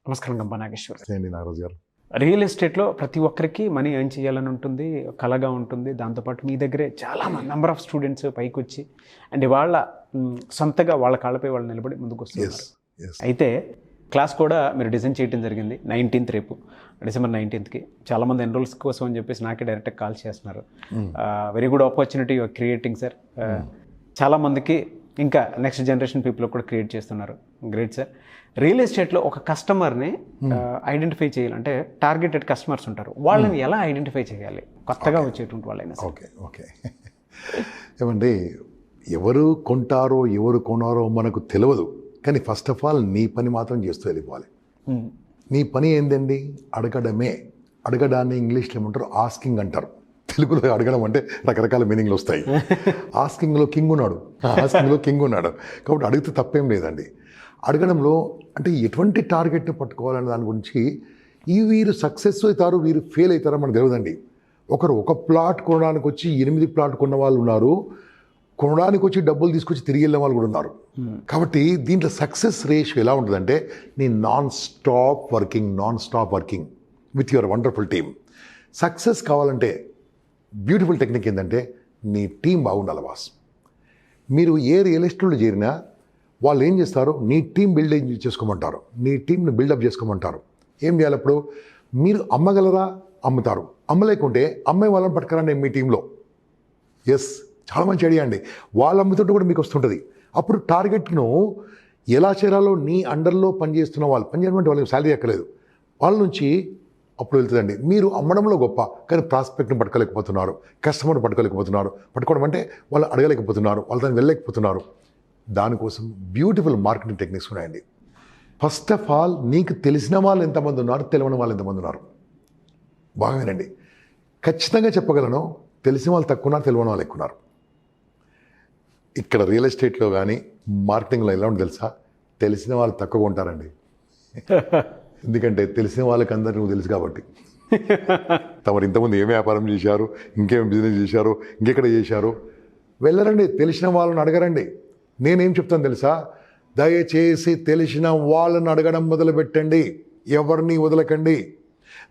నమస్కారం గంపా నాగేశ్వర్. నాగరాజు గారు, రియల్ ఎస్టేట్లో ప్రతి ఒక్కరికి మనీ ఎర్న్ చేయాలని ఉంటుంది, కలగా ఉంటుంది. దాంతోపాటు మీ దగ్గరే చాలా నెంబర్ ఆఫ్ స్టూడెంట్స్ పైకి వచ్చి అండ్ వాళ్ళ సొంతగా వాళ్ళ కాళ్ళపై వాళ్ళు నిలబడి ముందుకు వస్తున్నారు. అయితే క్లాస్ కూడా మీరు డిజైన్ చేయడం జరిగింది 19th, రేపు December 19th. చాలామంది ఎన్రోల్స్ కోసం అని చెప్పేసి నాకే డైరెక్ట్గా కాల్ చేస్తున్నారు. Very good opportunity your creating sir. చాలామందికి ఇంకా నెక్స్ట్ జనరేషన్ పీపుల్ కూడా క్రియేట్ చేస్తున్నారు. Great sir. రియల్ ఎస్టేట్లో ఒక కస్టమర్ని ఐడెంటిఫై చేయాలంటే టార్గెటెడ్ కస్టమర్స్ ఉంటారు, వాళ్ళని ఎలా ఐడెంటిఫై చేయాలి కొత్తగా వచ్చేటువంటి వాళ్ళైనా? ఓకే ఏమండి, ఎవరు కొంటారో ఎవరు కొనారో మనకు తెలియదు, కానీ ఫస్ట్ ఆఫ్ ఆల్ నీ పని మాత్రం చేస్తూ వెళ్ళిపోవాలి. నీ పని ఏందండి? అడగడమే. అడగడాన్ని ఇంగ్లీష్లో ఏమంటారు? ఆస్కింగ్ అంటారు. తెలుగులో అడగడం అంటే రకరకాల మీనింగ్లు వస్తాయి. ఆస్కింగ్లో కింగ్ ఉన్నాడు, కాబట్టి అడిగితే తప్పేం లేదండి. అడగడంలో అంటే ఎటువంటి టార్గెట్ని పట్టుకోవాలనే దాని గురించి వీరు సక్సెస్ అవుతారు, వీరు ఫెయిల్ అవుతారో మనకు తెలియదండి. ఒకరు ఒక ప్లాట్ కొనడానికి వచ్చి 8 ప్లాట్ కొన్న వాళ్ళు ఉన్నారు, కొనడానికి వచ్చి డబ్బులు తీసుకొచ్చి తిరిగి వెళ్ళిన వాళ్ళు కూడా ఉన్నారు. కాబట్టి దీంట్లో సక్సెస్ రేషియో ఎలా ఉంటుందంటే, నీ non stop working with your wonderful team. Success కావాలంటే బ్యూటిఫుల్ టెక్నిక్ ఏంటంటే, నీ టీం బాగుండాలి బాస్. మీరు ఏ రియల్ ఎస్టేట్లో చేరినా వాళ్ళు ఏం చేస్తారు? నీ టీం బిల్డ్ చేసుకోమంటారు, నీ టీంని బిల్డప్ చేసుకోమంటారు. ఏం చేయాలి అప్పుడు? మీరు అమ్మగలరా? అమ్ముతారు. అమ్మలేకుంటే అమ్మాయి వాళ్ళని పట్టుకురండి మీ టీంలో. ఎస్, చాలా మంచి ఐడియా అండి. వాళ్ళు అమ్ముతుంటే కూడా మీకు వస్తుంటుంది. అప్పుడు టార్గెట్ను ఎలా చేరాలో నీ అండర్లో పనిచేస్తున్న వాళ్ళు, పనిచేయడం వాళ్ళకి శాలరీ ఎక్కలేదు, వాళ్ళ నుంచి అప్పుడు వెళ్తుందండి. మీరు అమ్మడంలో గొప్ప, కానీ ప్రాస్పెక్ట్ని పట్టుకోలేకపోతున్నారు, కస్టమర్ని పట్టుకోలేకపోతున్నారు. పట్టుకోవడం అంటే వాళ్ళు అడగలేకపోతున్నారు, వాళ్ళ దాన్ని వెళ్ళలేకపోతున్నారు. దానికోసం బ్యూటిఫుల్ మార్కెటింగ్ టెక్నిక్స్ ఉన్నాయండి. ఫస్ట్ ఆఫ్ ఆల్, నీకు తెలిసిన వాళ్ళు ఎంతమంది ఉన్నారు, తెలియని వాళ్ళు ఎంతమంది ఉన్నారు, బాగా వినండి. ఖచ్చితంగా చెప్పగలను, తెలిసిన వాళ్ళు తక్కువ ఉన్నారు, తెలియని వాళ్ళు ఎక్కువ ఉన్నారు. ఇక్కడ రియల్ ఎస్టేట్లో కానీ మార్కెటింగ్లో ఎలా ఉంటుంది తెలుసా? తెలిసిన వాళ్ళు తక్కువగా ఉంటారండి. ఎందుకంటే తెలిసిన వాళ్ళకి అందరూ నువ్వు తెలుసు కాబట్టి. తమరు ఇంతకుముందు ఏం వ్యాపారం చేశారు, ఇంకేం బిజినెస్ చేశారు, ఇంకెక్కడ చేశారు, వెళ్ళరండి, తెలిసిన వాళ్ళని అడగరండి. నేనేం చెప్తాను తెలుసా? దయచేసి తెలిసిన వాళ్ళని అడగడం మొదలుపెట్టండి, ఎవరిని వదలకండి.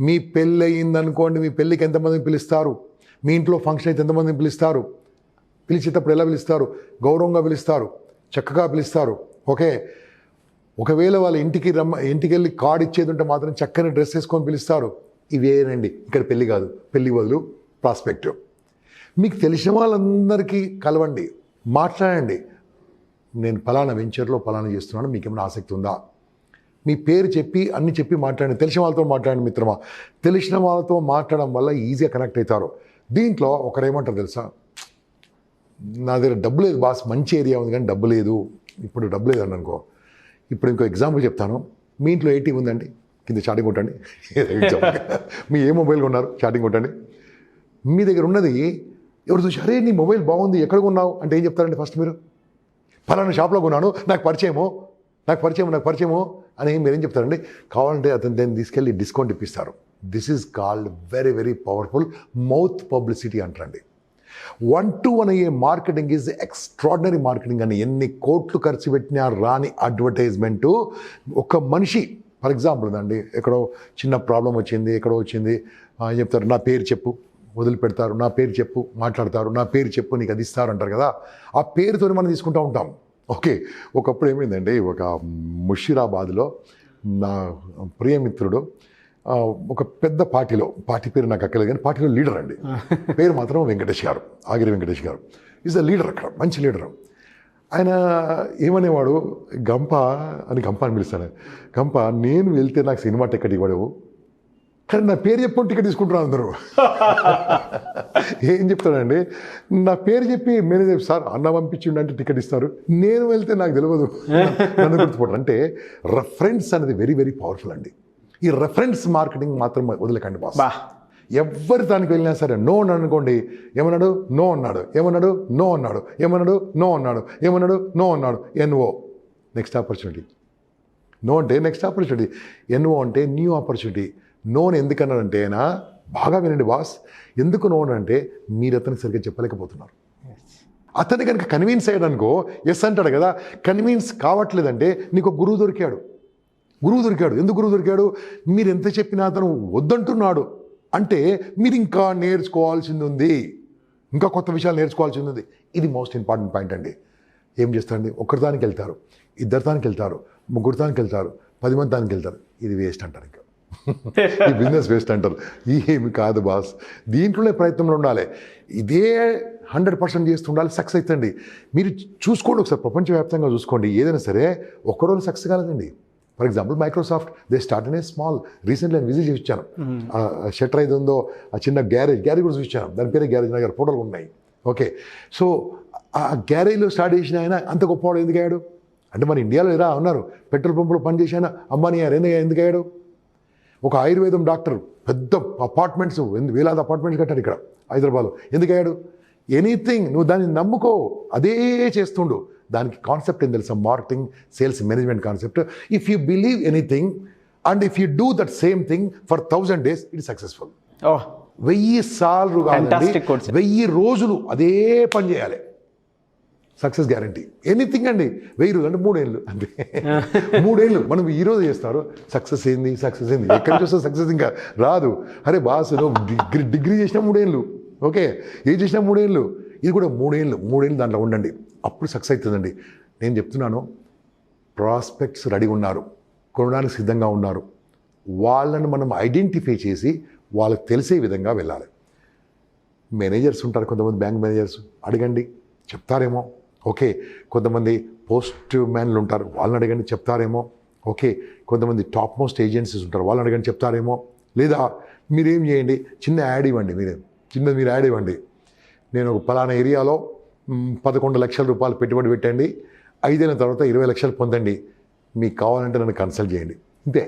మీ పెళ్ళి అయ్యిందనుకోండి, మీ పెళ్ళికి ఎంతమందిని పిలుస్తారు? మీ ఇంట్లో ఫంక్షన్ అయితే ఎంతమందిని పిలుస్తారు? పిలిచేటప్పుడు ఎలా పిలుస్తారు? గౌరవంగా పిలుస్తారు, చక్కగా పిలుస్తారు. ఓకే, ఒకవేళ వాళ్ళ ఇంటికి వెళ్ళి కార్డు ఇచ్చేది ఉంటే మాత్రం చక్కని డ్రెస్ వేసుకొని పిలుస్తారు. ఇవేనండి ఇక్కడ పెళ్ళి కాదు. పెళ్ళి బదులు ప్రాస్పెక్టివ్. మీకు తెలిసిన వాళ్ళందరికీ కలవండి, మాట్లాడండి. నేను ఫలానా వెంచర్లో ఫలానా చేస్తున్నాను, మీకు ఏమైనా ఆసక్తి ఉందా? మీ పేరు చెప్పి అన్ని చెప్పి మాట్లాడండి. తెలిసిన వాళ్ళతో మాట్లాడండి మిత్రమా. తెలిసిన వాళ్ళతో మాట్లాడడం వల్ల ఈజీగా కనెక్ట్ అవుతారు. దీంట్లో ఒకరేమంటారు తెలుసా? నా దగ్గర డబ్బు లేదు బాస్, మంచి ఏరియా ఉంది కానీ డబ్బు లేదు, ఇప్పుడు డబ్బు లేదు అని అనుకో. ఇప్పుడు ఇంకో ఎగ్జాంపుల్ చెప్తాను. మీ ఇంట్లో 80 ఉందండి, కింద చాటింగ్ కొట్టండి. మీ ఏ మొబైల్ కొన్నారు, చాటింగ్ కొట్టండి. మీ దగ్గర ఉన్నది ఎవరు చూసి, అరే నీ మొబైల్ బాగుంది, ఎక్కడ కొన్నావు అంటే ఏం చెప్తారండి? ఫస్ట్ మీరు ఫలానా షాప్లో కొన్నాను, నాకు పరిచయమో అని మీరేం చెప్తారండి? కావాలంటే అతను దాన్ని తీసుకెళ్ళి డిస్కౌంట్ ఇప్పిస్తారు. This is called very very powerful mouth publicity అంటారండి. 1-to-1 అయ్యే మార్కెటింగ్ ఈజ్ ఎక్స్ట్రాడినరీ మార్కెటింగ్ అని. ఎన్ని కోట్లు ఖర్చు పెట్టినా రాని అడ్వర్టైజ్మెంటు. ఒక మనిషి ఫర్ ఎగ్జాంపుల్ ఉందండి, ఎక్కడో చిన్న ప్రాబ్లం వచ్చింది, ఎక్కడో వచ్చింది, చెప్తారు నా పేరు చెప్పు, వదిలిపెడతారు. నా పేరు చెప్పు, మాట్లాడతారు. నా పేరు చెప్పు, నీకు అది ఇస్తారు అంటారు కదా. ఆ పేరుతో మనం తీసుకుంటూ ఉంటాం. ఓకే, ఒకప్పుడు ఏమైందండి, ఒక ముషీరాబాద్లో నా ప్రియమిత్రుడు ఒక పెద్ద పార్టీ పేరు నాకు అక్కలేదు కానీ పార్టీలో లీడర్ అండి. పేరు మాత్రం వెంకటేష్ గారు, ఆగిరి వెంకటేష్ గారు. ఈజ్ ద లీడర్, అక్కడ మంచి లీడరు. ఆయన ఏమనేవాడు, గంప అని పిలుస్తాను. గంప, నేను వెళ్తే నాకు సినిమా టికెట్ ఇవ్వడు, కానీ నా పేరు చెప్పి టికెట్ తీసుకుంటున్నాను అందరూ. ఏం చెప్తాడండి? నా పేరు చెప్పి మేనేజర్ సార్ అన్న పంపించిండు అంటే టికెట్ ఇస్తారు, నేను వెళ్తే నాకు తెలియదు, నన్ను గుర్తుపడరు. అంటే రెఫరెన్స్ అనేది వెరీ వెరీ పవర్ఫుల్ అండి. ఈ రెఫరెన్స్ మార్కెటింగ్ మాత్రం వదిలేకండి బాస్. ఎవరి దానికి వెళ్ళినా సరే నో అని అనుకోండి, ఏమన్నాడు? నో అన్నాడు. ఏమన్నాడు? నో అన్నాడు. ఏమన్నాడు? నో అన్నాడు. ఏమన్నాడు? నో అన్నాడు. N O, next opportunity. నో అంటే నెక్స్ట్ ఆపర్చునిటీ, ఎన్ఓ అంటే న్యూ ఆపర్చునిటీ. నోన్ ఎందుకన్నాడంటే, బాగా వినండి బాస్, ఎందుకు నోన్ అంటే మీరు అతనికి సరిగ్గా చెప్పలేకపోతున్నారు. అతన్ని కనుక కన్విన్స్ అయ్యాడు అనుకో, ఎస్ అంటాడు కదా. కన్విన్స్ కావట్లేదంటే నీకు గురువు దొరికాడు. గురువు దొరికాడు. ఎందుకు గురువు దొరికాడు? మీరు ఎంత చెప్పినా అతను వద్దంటున్నాడు అంటే మీరు ఇంకా నేర్చుకోవాల్సింది ఉంది, ఇంకా కొత్త విషయాలు నేర్చుకోవాల్సింది ఉంది. ఇది మోస్ట్ ఇంపార్టెంట్ పాయింట్ అండి. ఏం చేస్తారండి, ఒక్కరిదానికి వెళ్తారు, ఇద్దరిదానికి వెళ్తారు, ముగ్గురిదానికి వెళ్తారు, 10 మంది దానికి వెళ్తారు. ఇది వేస్ట్ అంటారు. ఇంకా ఈ బిజినెస్ వేస్ట్ అంటారు. ఏమి కాదు బాస్, దీంట్లోనే ప్రయత్నంలో ఉండాలి. ఇదే 100% చేస్తుండాలి, సక్సెస్ అవుతుంది. మీరు చూసుకోండి ఒకసారి, ప్రపంచవ్యాప్తంగా చూసుకోండి. ఏదైనా సరే ఒక్కరోజు సక్సెస్ కాలేదండి. For example Microsoft, they start in a small. Recently నేను విజిట్ చేయించాను. షట్టర్ ఏది ఉందో ఆ చిన్న గ్యారేజ్ కూడా చూపించాను. దాని పేరే గ్యారేజ్, నా దగ్గర ఫోటోలు ఉన్నాయి. ఓకే, సో ఆ గ్యారేజ్లో స్టార్ట్ చేసిన ఆయన అంత గొప్పవాడు ఎందుకు అయ్యాడు అంటే మన ఇండియాలో ఎలా ఉన్నారు, పెట్రోల్ పంపులో పనిచేసిన అంబానీ గారు ఎందుకు అయ్యాడు? ఒక ఆయుర్వేదం డాక్టర్ పెద్ద అపార్ట్మెంట్స్, వేలాది అపార్ట్మెంట్స్ కట్టారు ఇక్కడ హైదరాబాద్లో. ఎందుకు అయ్యాడు? ఎనీథింగ్ నువ్వు దాన్ని నమ్ముకో, అదే చేస్తుండు. దానికి కాన్సెప్ట్ ఏం తెలుసా? Marketing, sales, management concept. If you believe anything and if you do that same thing for 1000 days, it is successful. 1000 సార్లు కాదండి, 1000 రోజులు అదే పని చేయాలి. Success guarantee. ఎనీథింగ్ అండి. 1000 రోజులు అంటే 3 ఏళ్ళు అంతే. 3 ఏళ్ళు మనం ఈరోజు చేస్తారు. సక్సెస్ ఏంది? ఎక్కడికి వస్తే సక్సెస్ ఇంకా రాదు. అరే బాస్, డిగ్రీ చేసినా 3 ఏళ్ళు, ఓకే, ఏం చేసినా 3 ఏళ్ళు, ఇది కూడా 3 ఏళ్ళు దాంట్లో ఉండండి, అప్పుడు సక్సెస్ అవుతుందండి. నేను చెప్తున్నాను, ప్రాస్పెక్ట్స్ రెడీ ఉన్నారు, కొనడానికి సిద్ధంగా ఉన్నారు. వాళ్ళని మనం ఐడెంటిఫై చేసి వాళ్ళకి తెలిసే విధంగా వెళ్ళాలి. మేనేజర్స్ ఉంటారు, కొంతమంది బ్యాంక్ మేనేజర్స్, అడగండి చెప్తారేమో. ఓకే, కొంతమంది పోస్ట్ మ్యాన్లు ఉంటారు, వాళ్ళని అడగండి చెప్తారేమో. ఓకే, కొంతమంది టాప్ మోస్ట్ ఏజెన్సీస్ ఉంటారు, వాళ్ళని అడగండి చెప్తారేమో. లేదా మీరేం చేయండి, చిన్న యాడ్ ఇవ్వండి, మీరు యాడ్ ఇవ్వండి. నేను ఒక పలానా ఏరియాలో 11 లక్షల రూపాయలు పెట్టుబడి పెట్టండి, 5 ఏళ్ళ తర్వాత 20 లక్షలు పొందండి, మీకు కావాలంటే నన్ను కన్సల్ట్ చేయండి. ఇంతే.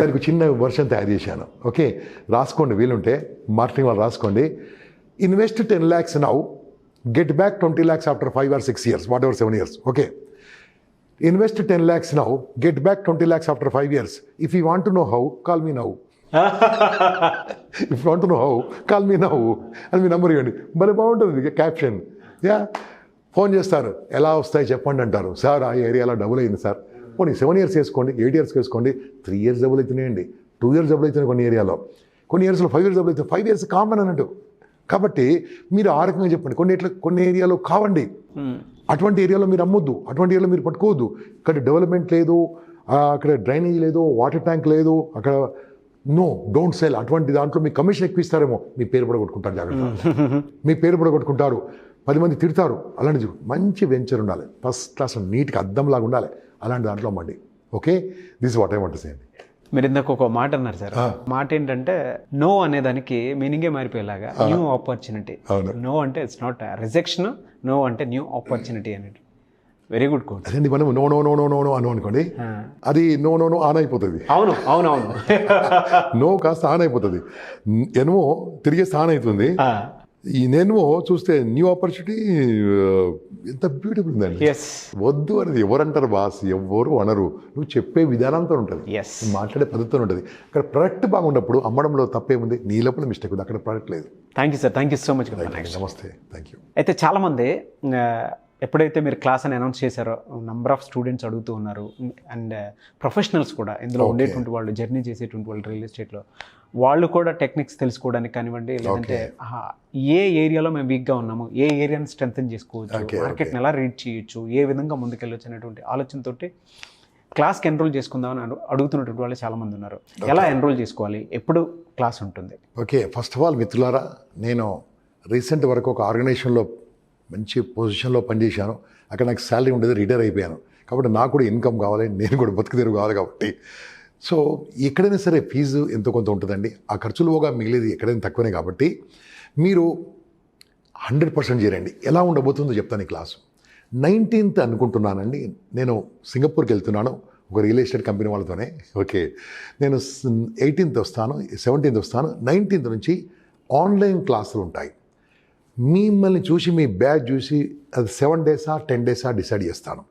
దానికి చిన్న వర్షన్ తయారు చేశాను. ఓకే, రాసుకోండి, వీలుంటే మార్కెటింగ్ వాళ్ళు రాసుకోండి. Invest 10 lakhs now, get back 20 lakhs after 5 or 6 years, whatever, 7 years. Okay. Invest 10 lakhs now, get back 20 lakhs after 5 years. If you want to know how, call me now. If you want to know how, call me now. అని మీ number ఇవ్వండి. మరి బాగుంటుంది caption. Phone చేస్తారు, ఎలా వస్తాయి చెప్పండి అంటారు. Sir ఆ ఏరియాలో డబుల్ అయింది సార్. పోనీ 7 years వేసుకోండి, 8 years వేసుకోండి, 3 years డబుల్ అవుతున్నాయండి, 2 years డబుల్ అవుతున్నాయి కొన్ని ఏరియాలో, కొన్ని ఇయర్స్లో 5 years డబుల్ అవుతుంది. 5 years కామన్ అన్నట్టు. కాబట్టి మీరు ఆ రకంగా చెప్పండి. కొన్ని ఏరియాలో కావండి, అటువంటి ఏరియాలో మీరు అమ్మొద్దు, అటువంటి ఏరియాలో మీరు పట్టుకోవద్దు. ఇక్కడ డెవలప్మెంట్ లేదు, అక్కడ డ్రైనేజ్ లేదు, వాటర్ ట్యాంక్ లేదు, అక్కడ నో, డోంట్ సెల్. అటువంటి దాంట్లో మీ కమిషన్ ఎక్కువ ఇస్తారేమో, మీ పేరు పడగొట్టుకుంటారు. జాగ్రత్త, మీ పేరు పడగొట్టుకుంటారు, 10 మంది తిడతారు. అలాంటి మంచి వెంచర్ ఉండాలి, ఫస్ట్ క్లాస్, నీట్గా అద్దంలాగా ఉండాలి, అలాంటి దాంట్లో అమ్మండి. Okay, this what I want to say. మీరు ఇందాక ఒక మాట అన్నారు సార్, మాట ఏంటంటే నో అనే దానికి మీనింగే మారిపోయేలాగా న్యూ ఆపర్చునిటీ. నో అంటే ఇట్స్ నాట్ రిజెక్షన్, నో అంటే న్యూ ఆపర్చునిటీ అనేది. Very good quote. అదే మనం no no no no no no అను అనుకోండి, అది నో నో నో ఆన్ అయిపోతుంది. అవును నో కాస్త ఆన్ అయిపోతుంది, ఎనుమో తిరిగేస్తే ఆన్ అవుతుంది. ఈ నేను చూస్తే న్యూ ఆపర్చునిటీ ఎంత బ్యూటిఫుల్ ఉందండి. వద్దు అనేది ఎవరంటారు బాస్? ఎవరు అనరు. నువ్వు చెప్పే విధానంతో ఉంటుంది, మాట్లాడే పద్ధతితో ఉంటుంది. అక్కడ ప్రొడక్ట్ బాగున్నప్పుడు అమ్మడంలో తప్పేముంది? నీ లోపల మిస్టేక్ ఉంది, అక్కడ ప్రొడక్ట్ లేదు. Thank you sir, thank you so much. నమస్తే, థ్యాంక్ యూ. అయితే చాలామంది ఎప్పుడైతే మీరు క్లాస్ అని అనౌన్స్ చేశారో, నంబర్ ఆఫ్ స్టూడెంట్స్ అడుగుతూ ఉన్నారు, అండ్ ప్రొఫెషనల్స్ కూడా ఇందులో ఉండేటువంటి వాళ్ళు, జర్నీ చేసేటువంటి వాళ్ళు రియల్ ఎస్టేట్లో, వాళ్ళు కూడా టెక్నిక్స్ తెలుసుకోవడానికి కానివ్వండి, లేదంటే ఏ ఏరియాలో మేము వీక్గా ఉన్నాము, ఏ ఏరియాని స్ట్రెంథెన్ చేసుకోవచ్చు, మార్కెట్ని ఎలా రీడ్ చేయొచ్చు, ఏ విధంగా ముందుకెళ్ళొచ్చు అనేటువంటి ఆలోచనతోటి క్లాస్కి ఎన్రోల్ చేసుకుందామని అడుగుతున్నటువంటి వాళ్ళు చాలామంది ఉన్నారు. ఎలా ఎన్రోల్ చేసుకోవాలి, ఎప్పుడు క్లాస్ ఉంటుంది? ఓకే, ఫస్ట్ ఆఫ్ ఆల్ మిత్రులారా, నేను రీసెంట్ వరకు ఒక ఆర్గనైజేషన్లో మంచి పొజిషన్లో పనిచేశాను. అక్కడ నాకు శాలరీ ఉండేది, రిటైర్ అయిపోయాను. కాబట్టి నాకు కూడా ఇన్కమ్ కావాలి, నేను కూడా బతుకుదేరు కావాలి. కాబట్టి సో ఎక్కడైనా సరే ఫీజు ఎంతో కొంత ఉంటుందండి. ఆ ఖర్చులుగా మిగిలేది ఎక్కడైనా తక్కువనే. కాబట్టి మీరు 100% చేరండి. ఎలా ఉండబోతుందో చెప్తాను ఈ క్లాసు. 19th అనుకుంటున్నానండి, నేను సింగపూర్కి వెళ్తున్నాను ఒక రియల్ ఎస్టేట్ కంపెనీ వాళ్ళతోనే. ఓకే, నేను 18th వస్తాను, 17th వస్తాను. 19th నుంచి ఆన్లైన్ క్లాసులు ఉంటాయి. మిమ్మల్ని చూసి, మీ బ్యాచ్ చూసి అది 7 days 10 days డిసైడ్ చేస్తాను.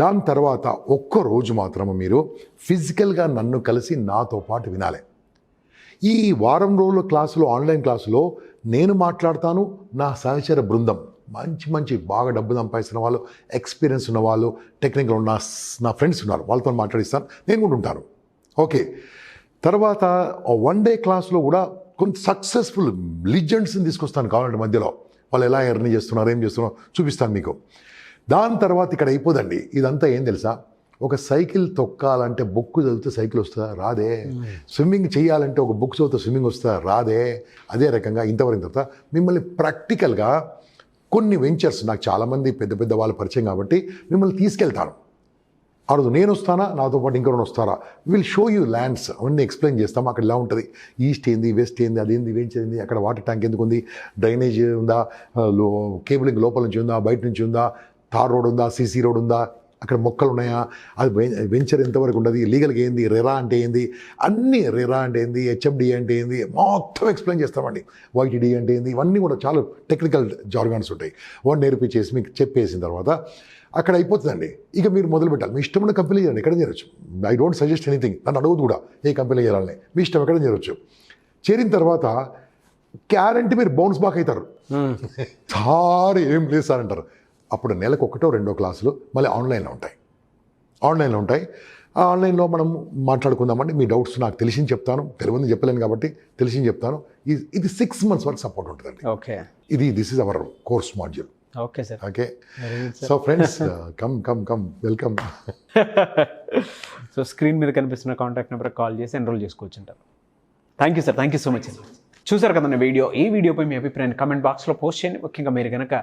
దాని తర్వాత ఒక్కరోజు మాత్రమే మీరు ఫిజికల్గా నన్ను కలిసి నాతో పాటు వినాలి. ఈ వారం రోజుల క్లాసులో, ఆన్లైన్ క్లాసులో నేను మాట్లాడతాను, నా సహచర బృందం మంచి మంచి బాగా డబ్బు సంపాదిస్తున్న వాళ్ళు, ఎక్స్పీరియన్స్ ఉన్న వాళ్ళు, టెక్నికల్ ఉన్న నా ఫ్రెండ్స్ ఉన్నారు, వాళ్ళతో మాట్లాడిస్తాను, నేను కూడా ఉంటాను. ఓకే, తర్వాత 1 డే క్లాస్లో కూడా కొంత సక్సెస్ఫుల్ లిజెండ్స్ని తీసుకొస్తాను కావాలంటే మధ్యలో. వాళ్ళు ఎలా ఎర్న్ చేస్తున్నారు, ఏం చేస్తున్నారో చూపిస్తాను మీకు. దాని తర్వాత ఇక్కడ అయిపోదండి. ఇదంతా ఏం తెలుసా, ఒక సైకిల్ తొక్కాలంటే బుక్ చదివితే సైకిల్ వస్తుందా? రాదే. స్విమ్మింగ్ చేయాలంటే ఒక బుక్ చదివితే స్విమ్మింగ్ వస్తుందా? రాదే. అదే రకంగా ఇంతవరకు తర్వాత మిమ్మల్ని ప్రాక్టికల్గా కొన్ని వెంచర్స్, నాకు చాలామంది పెద్ద పెద్ద వాళ్ళు పరిచయం కాబట్టి మిమ్మల్ని తీసుకెళ్తాను. ఆ రోజు నేను వస్తానా, నాతో పాటు ఇంకెవరైనా వస్తారా, విల్ షో యూ ల్యాండ్స్, అవన్నీ ఎక్స్ప్లెయిన్ చేస్తాం. అక్కడ ఇలా ఉంటుంది, ఈస్ట్ ఏంది, వెస్ట్ ఏంది, అదేంది, వెంచర్ ఏంది, అక్కడ వాటర్ ట్యాంక్ ఎందుకు ఉంది, డ్రైనేజ్ ఉందా, కేబులింగ్ లోపల నుంచి ఉందా, బయట నుంచి ఉందా, తార్ రోడ్ ఉందా, సీసీ రోడ్ ఉందా, అక్కడ మొక్కలు ఉన్నాయా, అది వెంచర్ ఎంతవరకు ఉండదు, లీగల్గా ఏంది, రెరా అంటే ఏంది, అన్నీ రెరా అంటే ఏంది, హెచ్ఎండి అంటే ఏంది, మొత్తం ఎక్స్ప్లెయిన్ చేస్తామండి. వైటీడీ అంటే ఏంది, ఇవన్నీ కూడా చాలా టెక్నికల్ జార్గాన్స్ ఉంటాయి. వాడు నేర్పించేసి మీకు చెప్పేసిన తర్వాత అక్కడ అయిపోతుందండి. ఇక మీరు మొదలు పెట్టాలి. మీ ఇష్టమైన కంపెనీ చేయండి, ఎక్కడ చేరొచ్చు. ఐ డోంట్ సజెస్ట్ ఎనీథింగ్, నన్ను అడగదు కూడా ఏ కంపెనీ చేయాలని, మీ ఇష్టం ఎక్కడ చేరొచ్చు. చేరిన తర్వాత గ్యారంటీ మీరు బౌన్స్ బాక్ అవుతారు. సార్ ఏం లేదు సార్ అంటారు. అప్పుడు నెలకు 1 2 క్లాసులు మళ్ళీ ఆన్లైన్లో ఉంటాయి. ఆ ఆన్లైన్లో మనం మాట్లాడుకుందామండి. మీ డౌట్స్ నాకు తెలిసింది చెప్తాను, తెలియని చెప్పలేను కాబట్టి తెలిసింది చెప్తాను. ఇది 6 months వరకు సపోర్ట్ ఉంటుందండి. Okay, this is our course module. Okay sir. Okay, so friends come welcome. So screen మీద కనిపిస్తున్న కాంటాక్ట్ నెంబర్ కాల్ చేసి ఎన్రోల్ చేసుకోవచ్చు అంటారు. Thank you sir, thank you so much. చూసారు కదండి వీడియో. ఈ వీడియోపై మీ అభిప్రాయాన్ని కామెంట్ బాక్స్లో పోస్ట్ చేయండి. ముఖ్యంగా మీరు కనుక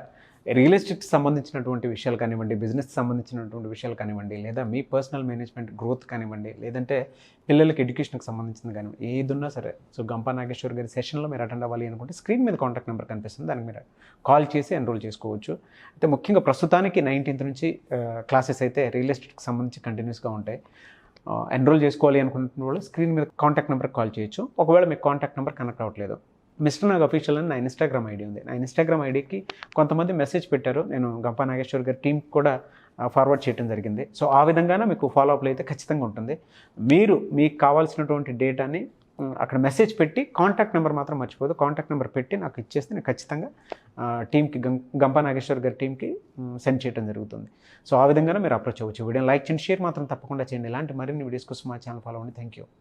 రియల్ ఎస్టేట్కి సంబంధించినటువంటి విషయాలు కానివ్వండి, బిజినెస్ సంబంధించినటువంటి విషయాలు కానివ్వండి, లేదా మీ పర్సనల్ మేనేజ్మెంట్ గ్రోత్ కానివ్వండి, లేదంటే పిల్లలకి ఎడ్యుకేషన్కి సంబంధించింది కానివ్వండి, ఏదున్నా సరే, సో గంపా నాగేశ్వర్ గారి సెషన్లో మీరు అటెండ్ అవ్వాలి అనుకుంటే స్క్రీన్ మీద కాంటాక్ట్ నెంబర్ కనిపిస్తుంది, దానికి మీరు కాల్ చేసి ఎన్రోల్ చేసుకోవచ్చు. అయితే ముఖ్యంగా ప్రస్తుతానికి 19th నుంచి క్లాసెస్ అయితే రియల్ ఎస్టేట్కి సంబంధించి కంటిన్యూస్గా ఉంటాయి. ఎన్రోల్ చేసుకోవాలి అనుకుంటున్న వాళ్ళు స్క్రీన్ మీద కాంటాక్ట్ నెంబర్కి కాల్ చేయొచ్చు. ఒకవేళ మీకు కాంటాక్ట్ నెంబర్ కనెక్ట్ అవ్వట్లేదు, మిస్టర్ నాగ్ అఫీషియల్ అని నా ఇన్స్టాగ్రామ్ ఐడి ఉంది. నా ఇన్స్టాగ్రామ్ ఐడికి కొంతమంది మెసేజ్ పెట్టారు, నేను గంపా నాగేశ్వర్ గారి టీంకి కూడా ఫార్వర్డ్ చేయడం జరిగింది. సో ఆ విధంగానే మీకు ఫాలోఅప్లు అయితే ఖచ్చితంగా ఉంటుంది. మీరు మీకు కావాల్సినటువంటి డేటాని అక్కడ మెసేజ్ పెట్టి కాంటాక్ట్ నెంబర్ మాత్రం మర్చిపోదు, కాంటాక్ట్ నెంబర్ పెట్టి నాకు ఇచ్చేస్తే నేను ఖచ్చితంగా టీంకి గంపా నాగేశ్వర్ గారి టీంకి సెండ్ చేయడం జరుగుతుంది. సో ఆ విధంగానే మీరు అప్రోచ్ అవ్వచ్చు. వీడియోని లైక్ చేయండి, షేర్ మాత్రం తప్పకుండా చేయండి. ఇలాంటి మరిన్ని వీడియోస్ కోసం మా ఛానల్ ఫాలో అవ్వండి. Thank you.